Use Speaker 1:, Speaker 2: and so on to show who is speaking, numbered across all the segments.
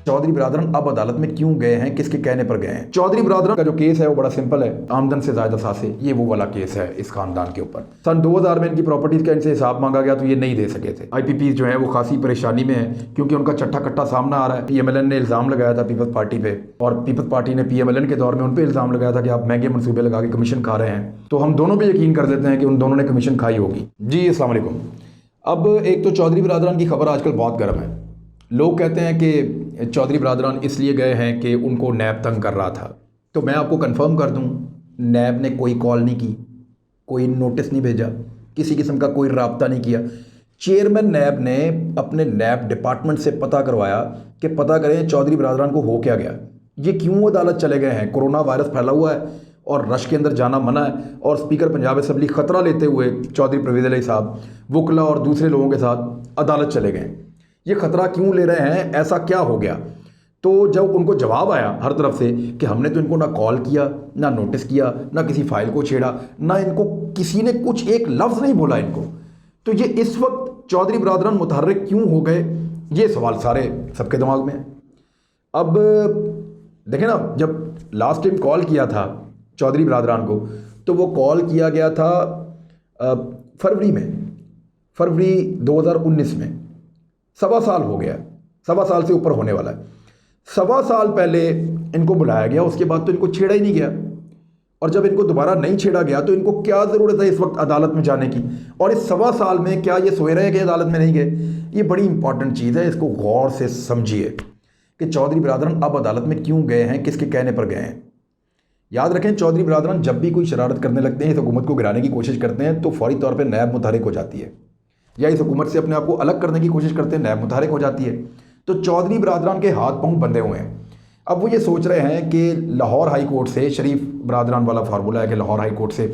Speaker 1: चौधरी बिरादरन अब अदालत में क्यों गए हैं, किसके कहने पर गए हैं? चौधरी बिरादरन का जो केस है वो बड़ा सिंपल है। आमदन से ज्यादा सासे, ये वो वाला केस है इस खानदान के ऊपर। सन 2000 में इनकी प्रॉपर्टीज का इनसे हिसाब मांगा गया तो ये नहीं दे सके थे। आईपीपी जो है वो खासी परेशानी में है क्योंकि उनका चट्टा कट्टा सामना आ रहा है। पीएमएलएन ने इल्जाम लगाया था पीपल्स पार्टी पे, और पीपल्स पार्टी ने पीएमएलएन के दौर में उन पर इल्जाम लगाया था कि आप महंगे मनसूबे लगा के कमीशन खा रहे हैं। तो हम दोनों भी यकीन कर लेते हैं कि उन दोनों ने कमीशन खाई होगी। जी अस्सलाम वालेकुम। अब एक तो चौधरी बिरादरन की खबर आजकल बहुत गर्म है। लोग कहते हैं कि चौधरी बिरादरन इसलिए गए हैं कि उनको नैब तंग कर रहा था। तो मैं आपको कंफर्म कर दूं, नैब ने कोई कॉल नहीं की, कोई नोटिस नहीं भेजा, किसी किस्म का कोई राब्ता नहीं किया। चेयरमैन नैब ने अपने नैब डिपार्टमेंट से पता करवाया कि पता करें चौधरी बिरादरन को हो क्या गया, ये क्यों अदालत चले गए हैं। कोरोना वायरस फैला हुआ है और रश के अंदर जाना मना है, और स्पीकर पंजाब असम्बली खतरा लेते हुए चौधरी परवेज़ अली साहब वकला और दूसरे लोगों के साथ अदालत चले गए। ये खतरा क्यों ले रहे हैं, ऐसा क्या हो गया? तो जब उनको जवाब आया हर तरफ से कि हमने तो इनको ना कॉल किया, ना नोटिस किया, ना किसी फाइल को छेड़ा, ना इनको किसी ने कुछ एक लफ्ज़ नहीं बोला इनको, तो ये इस वक्त चौधरी बिरादरन मुतहर्रिक क्यों हो गए, ये सवाल सारे सबके दिमाग में है। अब देखें ना, जब लास्ट टाइम कॉल किया था चौधरी बिरादरन को तो वो कॉल किया गया था फरवरी 2019 में। 1.25 साल हो गया, 1.25 साल से ऊपर होने वाला है। 1.25 साल पहले इनको बुलाया गया, उसके बाद तो इनको छेड़ा ही नहीं गया, और जब इनको दोबारा नहीं छेड़ा गया तो इनको क्या ज़रूरत है इस वक्त अदालत में जाने की? और इस 1.25 साल में क्या ये सोए रहे कि अदालत में नहीं गए? ये बड़ी इंपॉर्टेंट चीज़ है, इसको गौर से समझिए कि चौधरी बिरादरन अब अदालत में क्यों गए हैं, किसके कहने पर गए हैं। याद रखें, चौधरी बिरादरन जब भी कोई शरारत करने लगते हैं, इस हुकूमत को गिराने की कोशिश करते हैं, तो फौरी तौर पर नैब मुतहरिक हो जाती है, या इस हुकूमत से अपने आप को अलग करने की कोशिश करते हैं, नैब मुतहरिक हो जाती है। तो चौधरी बिरादरन के हाथ पांव बंधे हुए हैं। अब वो ये सोच रहे हैं कि लाहौर हाई कोर्ट से, शरीफ बिरादरन वाला फार्मूला है कि लाहौर हाई कोर्ट से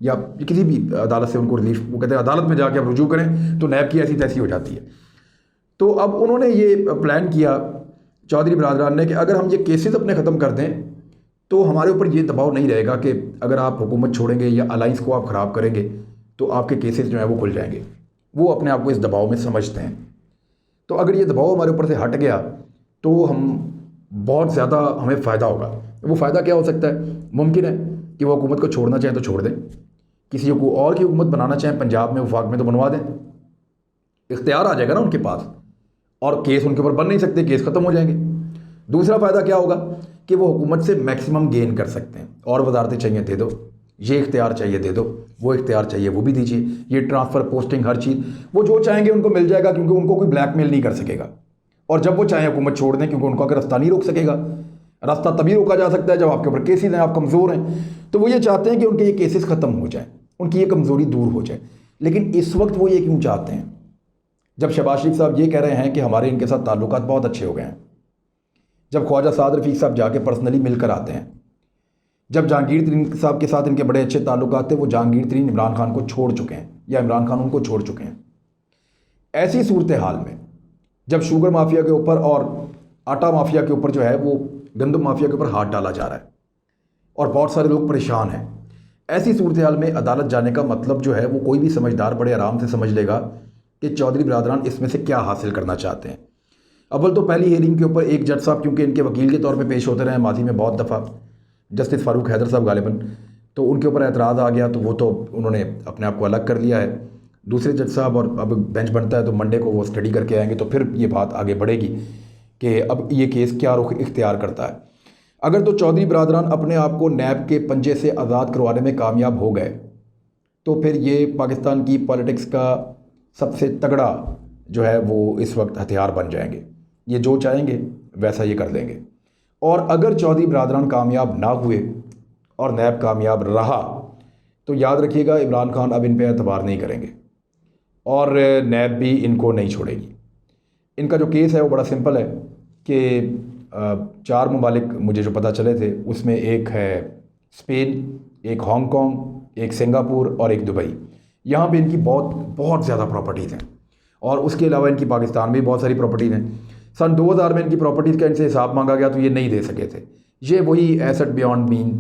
Speaker 1: या किसी भी अदालत से उनको रिलीफ, वो कहते हैं अदालत में जाके आप रुजू करें तो नैब की ऐसी तैसी हो जाती है। तो अब उन्होंने ये प्लान किया चौधरी बिरादरन ने कि अगर हम ये केसेस अपने ख़त्म कर दें तो हमारे ऊपर ये दबाव नहीं रहेगा कि अगर आप हुकूमत छोड़ेंगे या अलाइंस को आप ख़राब करेंगे तो आपके केसेस जो है वो खुल जाएंगे। वो अपने आप को इस दबाव में समझते हैं। तो अगर ये दबाव हमारे ऊपर से हट गया तो हम बहुत ज़्यादा हमें फ़ायदा होगा। वो फ़ायदा क्या हो सकता है? मुमकिन है कि वो हुकूमत को छोड़ना चाहें तो छोड़ दें, किसी को और की हुकूमत बनाना चाहें पंजाब में, वफाक में, तो बनवा दें। इख्तियार आ जाएगा ना उनके पास, और केस उनके ऊपर बन नहीं सकते, केस ख़त्म हो जाएंगे। दूसरा फ़ायदा क्या होगा कि वो हुकूमत से मैक्सिमम गेन कर सकते हैं। और वजारतें चाहिए दे दो, ये इख्तियार चाहिए दे दो, वो इख्तियार चाहिए वो भी दीजिए, ये ट्रांसफ़र, पोस्टिंग, हर चीज़ वो जो चाहेंगे उनको मिल जाएगा, क्योंकि उनको कोई ब्लैकमेल नहीं कर सकेगा। और जब वो चाहें हुकूमत छोड़ दें, क्योंकि उनको आगे रास्ता नहीं रोक सकेगा। रास्ता तभी रोका जा सकता है जब आपके ऊपर केसेस हैं, आप कमज़ोर हैं। तो वो ये चाहते हैं कि उनके ये केसेस ख़त्म हो जाए, उनकी ये कमज़ोरी दूर हो जाए। लेकिन इस वक्त वो ये क्यों चाहते हैं, जब शहबाज शरीफ साहब ये कह रहे हैं कि हमारे इनके साथ ताल्लुकात बहुत अच्छे हो गए हैं, जब ख्वाजा साद रफ़ीक साहब जाके पर्सनली मिलकर आते हैं, जब जहांगीर तरीन साहब के साथ इनके बड़े अच्छे ताल्लुकात थे, वो जहांगीर तरीन इमरान खान को छोड़ चुके हैं या इमरान खान उनको छोड़ चुके हैं। ऐसी सूरत हाल में जब शुगर माफिया के ऊपर और आटा माफिया के ऊपर जो है वो गंदम माफिया के ऊपर हाथ डाला जा रहा है और बहुत सारे लोग परेशान हैं, ऐसी सूरत हाल में अदालत जाने का मतलब जो है वो कोई भी समझदार बड़े आराम से समझ लेगा कि चौधरी बिरादरन इसमें से क्या हासिल करना चाहते हैं। अव्वल तो पहली हियरिंग के ऊपर एक जज साहब, क्योंकि इनके वकील के तौर पे पेश होते रहे माजी में बहुत दफ़ा, जस्टिस फ़ारूक हैदर साहब गालिबन, तो उनके ऊपर एतराज़ आ गया तो वो तो उन्होंने अपने आप को अलग कर लिया है। दूसरे जज साहब, और अब बेंच बनता है तो मंडे को वो स्टडी करके आएंगे, तो फिर ये बात आगे बढ़ेगी कि अब ये केस क्या रुख इख्तियार करता है। अगर तो चौधरी बिरादरन अपने आप को नैब के पंजे से आज़ाद करवाने में कामयाब हो गए तो फिर ये पाकिस्तान की पॉलिटिक्स का सबसे तगड़ा जो है वो इस वक्त हथियार बन जाएंगे। ये जो चाहेंगे वैसा ये कर देंगे। और अगर चौधरी बिरादरन कामयाब ना हुए और नैब कामयाब रहा तो याद रखिएगा, इमरान खान अब इन पर एतबार नहीं करेंगे और नैब भी इनको नहीं छोड़ेगी। इनका जो केस है वो बड़ा सिंपल है कि 4 ममालिक मुझे जो पता चले थे उसमें एक है स्पेन, एक हांगकॉन्ग, एक सिंगापुर और एक दुबई। यहाँ पे इनकी बहुत ज़्यादा प्रॉपर्टीज़ हैं, और उसके अलावा इनकी पाकिस्तान में भी बहुत सारी प्रॉपर्टीज़ हैं। सन 2000 में इनकी प्रॉपर्टीज़ का इनसे हिसाब मांगा गया तो ये नहीं दे सके थे। ये वही एसेट बियॉन्ड मीन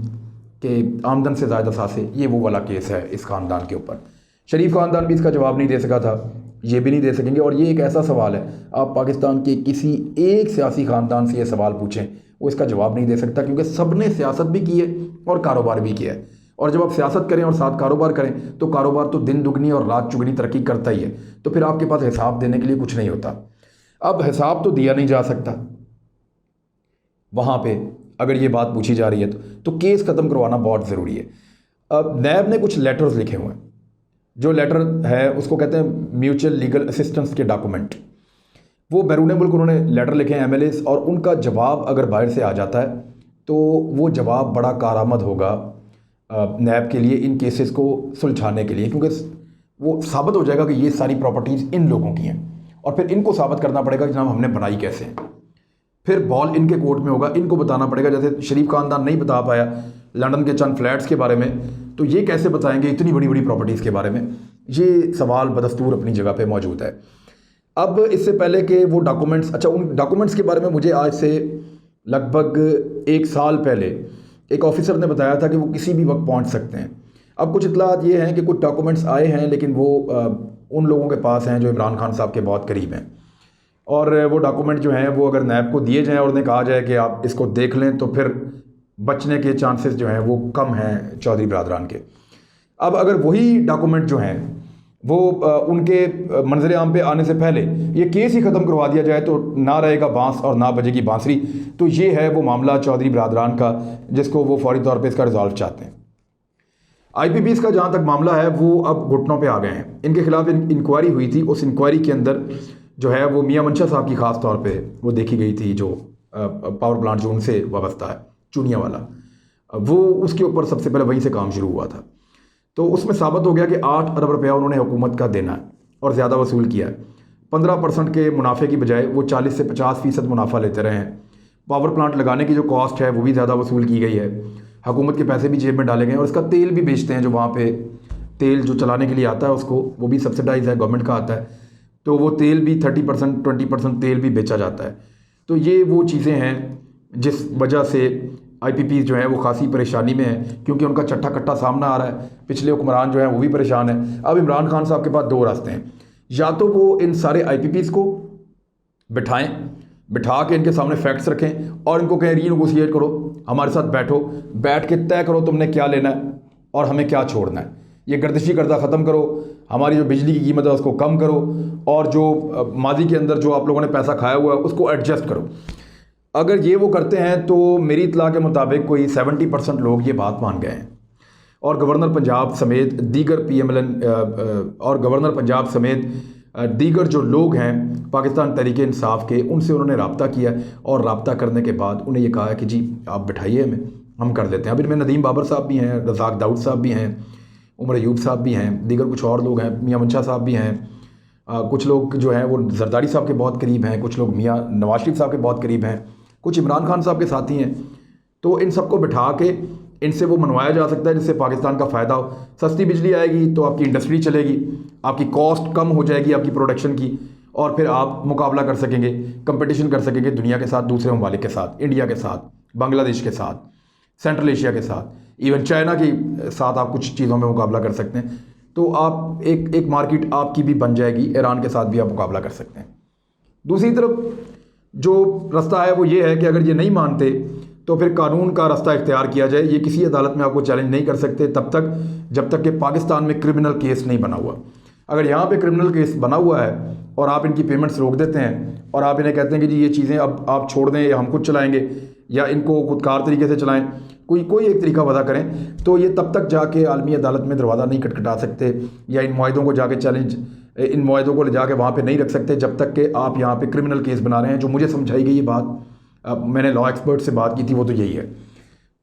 Speaker 1: के आमदन से ज़्यादा सासे, ये वो वाला केस है इस ख़ानदान के ऊपर। शरीफ ख़ानदान भी इसका जवाब नहीं दे सका था, ये भी नहीं दे सकेंगे। और ये एक ऐसा सवाल है, आप पाकिस्तान के किसी एक सियासी ख़ानदान से ये सवाल पूछें, वो इसका जवाब नहीं दे सकता, क्योंकि सब ने सियासत भी की है और कारोबार भी किया है। और जब आप सियासत करें और साथ कारोबार करें तो कारोबार तो दिन दुगनी और रात चुगनी तरक्की करता ही है, तो फिर आपके पास हिसाब देने के लिए कुछ नहीं होता। अब हिसाब तो दिया नहीं जा सकता वहाँ पे, अगर ये बात पूछी जा रही है तो केस ख़त्म करवाना बहुत ज़रूरी है। अब नैब ने कुछ लेटर्स लिखे हुए हैं, जो लेटर है उसको कहते हैं म्यूचुअल लीगल असिस्टेंस के डॉक्यूमेंट। वो बैरून मुल्क उन्होंने लेटर लिखे हैं MLAs, और उनका जवाब अगर बाहर से आ जाता है तो वो जवाब बड़ा कारआमद होगा नैब के लिए इन केसेस को सुलझाने के लिए, क्योंकि वो साबित हो जाएगा कि ये सारी प्रॉपर्टीज़ इन लोगों की हैं, और फिर इनको साबित करना पड़ेगा कि जनाब हमने बनाई कैसे है। फिर बॉल इनके कोर्ट में होगा, इनको बताना पड़ेगा। जैसे शरीफ खानदान नहीं बता पाया लंदन के चंद फ्लैट्स के बारे में, तो ये कैसे बताएंगे इतनी बड़ी बड़ी प्रॉपर्टीज़ के बारे में। ये सवाल बदस्तूर अपनी जगह पे मौजूद है। अब इससे पहले कि वो डॉक्यूमेंट्स, अच्छा उन डॉक्यूमेंट्स के बारे में मुझे आज से लगभग 1 साल पहले एक ऑफिसर ने बताया था कि वो किसी भी वक्त पहुंच सकते हैं। अब कुछ इतलात ये हैं कि कुछ डॉक्यूमेंट्स आए हैं, लेकिन वो उन लोगों के पास हैं जो इमरान खान साहब के बहुत करीब हैं, और वो डॉक्यूमेंट जो हैं वो अगर नैब को दिए जाएँ और उन्हें कहा जाए कि आप इसको देख लें, तो फिर बचने के चांसेस जो हैं वो कम हैं चौधरी बरादरान के। अब अगर वही डॉक्यूमेंट जो हैं वो उनके मंजर आम पे आने से पहले ये केस ही ख़त्म करवा दिया जाए तो ना रहेगा बांस और ना बजेगी बांसुरी। तो ये है वो मामला चौधरी बरादरान का, जिसको वो फौरी तौर पे इसका रिजॉल्व चाहते हैं। IPPs का जहाँ तक मामला है वो अब घुटनों पे आ गए हैं। इनके खिलाफ इंक्वायरी हुई थी, उस इंक्वायरी के अंदर जो है वो मियां मंशा साहब की ख़ास तौर पे वो देखी गई थी, जो पावर प्लांट जो उनसे वाबस्ता है चुनिया वाला, वो उसके ऊपर सबसे पहले वहीं से काम शुरू हुआ था। तो उसमें साबित हो गया कि 8 अरब रुपया उन्होंने हुकूमत का देना है और ज़्यादा वसूल किया है। 15% के मुनाफे की बजाय वो 40 से 50% मुनाफा लेते रहे हैं। पावर प्लांट लगाने की जो कॉस्ट है वो भी ज़्यादा वसूल की गई है। हुकूमत के पैसे भी जेब में डाले गए हैं, और इसका तेल भी बेचते हैं, जो वहाँ पे तेल जो चलाने के लिए आता है उसको वो भी सब्सिडाइज है, गवर्नमेंट का आता है, तो वो तेल भी 30% 20% तेल भी बेचा जाता है। तो ये वो चीज़ें हैं जिस वजह से IPPs जो है वो खासी परेशानी में है, क्योंकि उनका चट्टा कट्टा सामना आ रहा है। पिछले हुक्मरान जो है वो भी परेशान है। अब इमरान खान साहब के पास 2 रास्ते हैं, या तो वो इन सारे IPPs को बिठा के इनके सामने फैक्ट्स रखें और इनको कहें रीनेगोशिएट करो, हमारे साथ बैठ के तय करो तुमने क्या लेना है और हमें क्या छोड़ना है। ये गर्दिशी कर्जा ख़त्म करो, हमारी जो बिजली की कीमत है उसको कम करो, और जो माजी के अंदर जो आप लोगों ने पैसा खाया हुआ है उसको एडजस्ट करो। अगर ये वो करते हैं तो मेरी इत्तला के मुताबिक कोई 70% लोग ये बात मान गए हैं, और गवर्नर पंजाब समेत दीगर PMLN और गवर्नर पंजाब समेत दीगर जो लोग हैं पाकिस्तान तहरीक इंसाफ के, उनसे उन्होंने रब्ता किया, और रब्ता करने के बाद उन्हें ये कहा है कि जी आप बिठाइए हमें, हम कर देते हैं। अब इनमें नदीम बाबर साहब भी हैं, रज़ाक दाऊद साहब भी हैं, उमर अयूब साहब भी हैं, दीगर कुछ और लोग हैं, मियां मंशा साहब भी हैं, कुछ लोग जो हैं वो जरदारी साहब के बहुत करीब हैं, कुछ लोग मियां नवाज शरीफ साहब के बहुत करीब हैं, कुछ इमरान खान साहब के साथी हैं। तो इन सबको बिठा के इनसे वो मनवाया जा सकता है जिससे पाकिस्तान का फ़ायदा हो। सस्ती बिजली आएगी तो आपकी इंडस्ट्री चलेगी, आपकी कॉस्ट कम हो जाएगी आपकी प्रोडक्शन की, और फिर आप मुकाबला कर सकेंगे, कंपटीशन कर सकेंगे दुनिया के साथ, दूसरे ममालिक के साथ, इंडिया के साथ, बांग्लादेश के साथ, सेंट्रल एशिया के साथ, इवन चाइना के साथ आप कुछ चीज़ों में मुकाबला कर सकते हैं। तो आप एक मार्केट आपकी भी बन जाएगी, ईरान के साथ भी आप मुकाबला कर सकते हैं। दूसरी तरफ जो रास्ता है वो ये है कि अगर ये नहीं मानते तो फिर कानून का रास्ता इख्तियार किया जाए। ये किसी अदालत में आपको चैलेंज नहीं कर सकते तब तक जब तक कि पाकिस्तान में क्रिमिनल केस नहीं बना हुआ। अगर यहाँ पे क्रिमिनल केस बना हुआ है और आप इनकी पेमेंट्स रोक देते हैं और आप इन्हें कहते हैं कि जी ये चीज़ें अब आप छोड़ दें या हम खुद चलाएँगे या इनको खुदकार तरीके से चलाएँ, कोई एक तरीका वजह करें, तो ये तब तक जाके आलमी अदालत में दरवाज़ा नहीं खटखटा सकते या इन मुआहदों को जाके इन मुआहदों को ले जाके वहाँ पे नहीं रख सकते जब तक कि आप यहाँ पे क्रिमिनल केस बना रहे हैं। जो मुझे समझाई गई ये बात, मैंने लॉ एक्सपर्ट से बात की थी, वो तो यही है।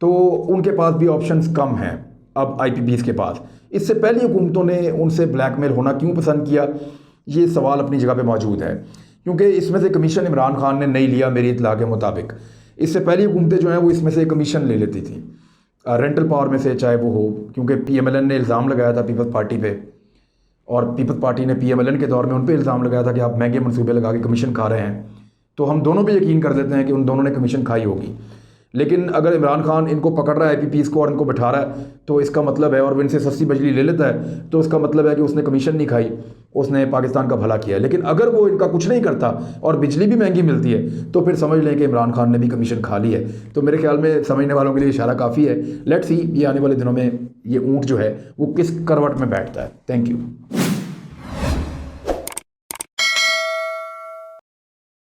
Speaker 1: तो उनके पास भी ऑप्शंस कम हैं अब IPPs के पास। इससे पहली हुकूमतों ने उनसे ब्लैकमेल होना क्यों पसंद किया, ये सवाल अपनी जगह पे मौजूद है, क्योंकि इसमें से कमीशन इमरान खान ने नहीं लिया मेरी इत्तला के मुताबिक। इससे पहली हुकूमतें जो हैं वो इसमें से कमीशन ले लेती थी रेंटल पावर में से, चाहे वो हो, क्योंकि PMLN ने इल्ज़ाम लगाया था पीपल्स पार्टी पे, और पीपल्स पार्टी ने PMLN के दौर में उन पर इल्ज़ाम लगाया था कि आप महंगे मनसूबे लगा के कमीशन खा रहे हैं। तो हम दोनों पे यकीन कर देते हैं कि उन दोनों ने कमीशन खाई होगी। लेकिन अगर इमरान खान इनको पकड़ रहा है IPPs को और इनको बिठा रहा है तो इसका मतलब है, और वो इनसे सस्ती बिजली ले लेता है तो इसका मतलब है कि उसने कमीशन नहीं खाई। उसने पाकिस्तान का भला किया है। लेकिन अगर वो इनका कुछ नहीं करता और बिजली भी महंगी मिलती है तो फिर समझ लें कि इमरान खान ने भी कमीशन खा ली है। तो मेरे ख्याल में समझने वालों के लिए इशारा काफ़ी है। लेट्स सी ये आने वाले दिनों में ये ऊँट जो है वो किस करवट में बैठता है। Thank you.